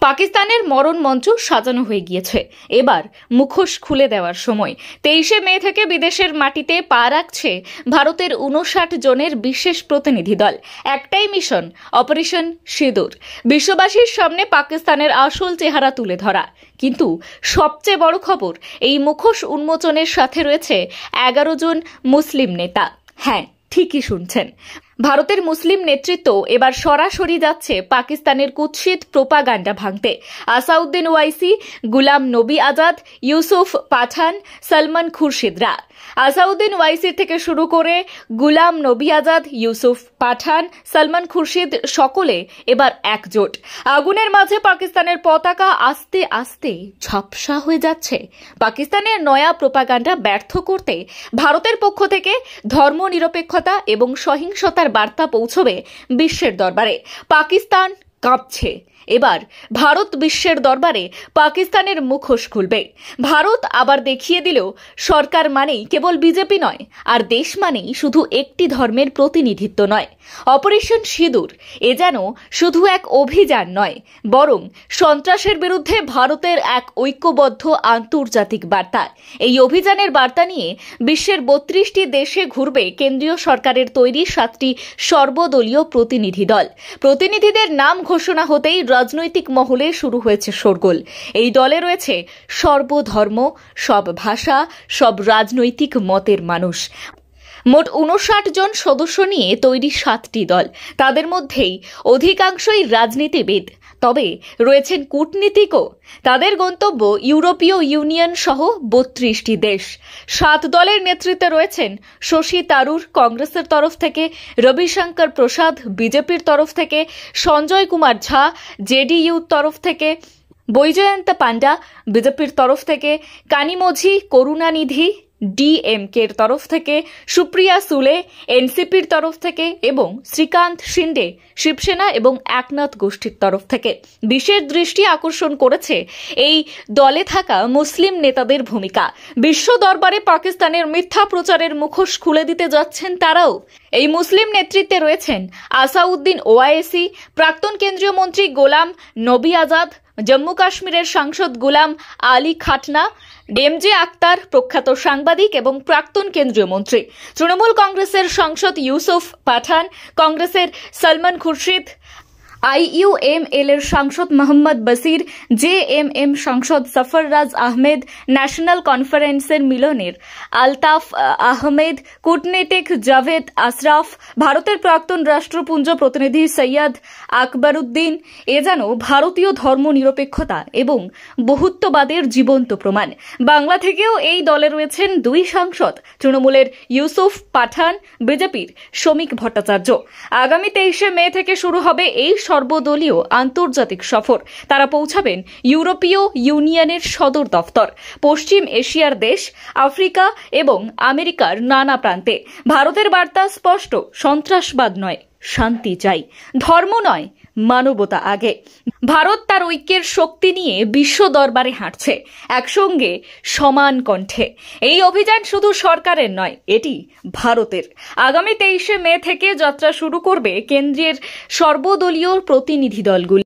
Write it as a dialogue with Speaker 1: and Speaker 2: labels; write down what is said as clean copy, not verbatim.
Speaker 1: পাকিস্তানের মরণ মঞ্চ সাজানো হয়ে গিয়েছে। এবার মুখোশ খুলে দেওয়ার সময়। 23 মে থেকে বিদেশের মাটিতে পা রাখছে ভারতের 59 জনের বিশেষ প্রতিনিধি দল। একটাই মিশন, অপারেশন সিঁদুর। বিশ্ববাসীর সামনে পাকিস্তানের আসল চেহারা তুলে ধরা। কিন্তু সবচেয়ে বড় খবর, এই মুখোশ উন্মোচনের সাথে রয়েছে 11 জন মুসলিম নেতা। হ্যাঁ, ঠিকই শুনছেন, ভারতের মুসলিম নেতৃত্ব এবার সরাসরি যাচ্ছে পাকিস্তানের কুৎসিত প্রোপাগান্ডা ভাঙতে। আসাউদ্দিন ওয়াইসি, গুলাম নবী আজাদ, ইউসুফ পাঠান, সলমান খুরশিদরা। আসাউদ্দিন ওয়াইসি থেকে শুরু করে গুলাম নবী আজাদ, ইউসুফ পাঠান, সলমান খুরশিদ সকলে এবার একজোট। আগুনের মাঝে পাকিস্তানের পতাকা আস্তে আস্তে ঝাপসা হয়ে যাচ্ছে। পাকিস্তানের নয়া প্রোপাগান্ডা ব্যর্থ করতে ভারতের পক্ষ থেকে ধর্মনিরপেক্ষতা এবং সহিংসতার বার্তা পৌঁছবে বিশ্বের দরবারে। পাকিস্তান কাঁপছে। এবার ভারত বিশ্বের দরবারে পাকিস্তানের মুখোশ খুলবে। ভারত আবার দেখিয়ে দিল, সরকার মানেই কেবল বিজেপি নয়, আর দেশ মানেই শুধু একটি ধর্মের প্রতিনিধিত্ব নয়। অপারেশন সিঁদুর এ যেন শুধু এক অভিযান নয়, বরং সন্ত্রাসের বিরুদ্ধে ভারতের এক ঐক্যবদ্ধ আন্তর্জাতিক বার্তা। এই অভিযানের বার্তা নিয়ে বিশ্বের 32টি দেশে ঘুরবে কেন্দ্রীয় সরকারের তৈরি 7টি সর্বদলীয় প্রতিনিধি দল। প্রতিনিধিদের নাম ঘোষণা হতেই রাজনৈতিক মহলে শুরু হয়েছে শোরগোল। এই দলে রয়েছে সর্বধর্ম, সব ভাষা, সব রাজনৈতিক মতের মানুষ। মোট 59 জন সদস্য নিয়ে তৈরি 7টি দল। তাদের মধ্যেই অধিকাংশই রাজনীতিবিদ, তবে রয়েছেন কূটনীতিকও। তাদের গন্তব্য ইউরোপীয় ইউনিয়ন সহ 32টি দেশ। 7 দলের নেতৃত্বে রয়েছেন শশী তারুর কংগ্রেসের তরফ থেকে, রবিশঙ্কর প্রসাদ বিজেপির তরফ থেকে, সঞ্জয় কুমার ঝা জেডিইউর তরফ থেকে, বৈজয়ন্ত পান্ডা বিজেপির তরফ থেকে, কানিমোঝি করুণানিধি ডিএমকের তরফ থেকে, সুপ্রিয়া সুলে এনসিপির তরফ থেকে এবং শ্রীকান্ত শিন্ডে শিবসেনা এবং একনাথ গোষ্ঠীর তরফ থেকে। বিশেষ দৃষ্টি আকর্ষণ করেছে এই দলে থাকা মুসলিম নেতাদের ভূমিকা। বিশ্ব দরবারে পাকিস্তানের মিথ্যা প্রচারের মুখোশ খুলে দিতে যাচ্ছেন তারাও। এই মুসলিম নেতৃত্বে রয়েছেন আসাউদ্দিন ওয়াইসি, প্রাক্তন কেন্দ্রীয় মন্ত্রী গোলাম নবী আজাদ, জম্মু কাশ্মীরের সাংসদ গুলাম আলী খাটনা, ডেমজে আক্তার প্রখ্যাত সাংবাদিক এবং প্রাক্তন কেন্দ্রীয় মন্ত্রী, তৃণমূল কংগ্রেসের সাংসদ ইউসুফ পাঠান, কংগ্রেসের সলমান খুরশিদ, আইইউএমএল এর সাংসদ মোহাম্মদ বসির, জেএমএম সাংসদ সফররাজ আহমেদ, ন্যাশনাল কনফারেন্সের মিলনের আলতাফ আহমেদ, কূটনীতিক জাভেদ আশরাফ, ভারতের প্রাক্তন রাষ্ট্রপুঞ্জ প্রতিনিধি সৈয়দ আকবরউদ্দিন। এ যেন ভারতীয় ধর্মনিরপেক্ষতা এবং বহুত্ববাদের জীবন্ত প্রমাণ। বাংলা থেকেও এই দলে রয়েছেন 2 সাংসদ, তৃণমূলের ইউসুফ পাঠান, বিজেপির শ্রমিক ভট্টাচার্য। আগামী 23 মে থেকে শুরু হবে এই সর্বদলীয় আন্তর্জাতিক সফর। তারা পৌঁছাবেন ইউরোপীয় ইউনিয়নের সদর দফতর, পশ্চিম এশিয়ার দেশ, আফ্রিকা এবং আমেরিকার নানা প্রান্তে। ভারতের বার্তা স্পষ্ট, সন্ত্রাসবাদ নয়, শান্তি চাই, ধর্ম নয়, মানবতা আগে। ভারত তার ঐক্যের শক্তি নিয়ে বিশ্ব দরবারে হাঁটছে, একসঙ্গে সমান কণ্ঠে। এই অভিযান শুধু সরকারের নয়, এটি ভারতের। আগামী 23 মে থেকে যাত্রা শুরু করবে কেন্দ্রের সর্বদলীয় প্রতিনিধি দলগুলি।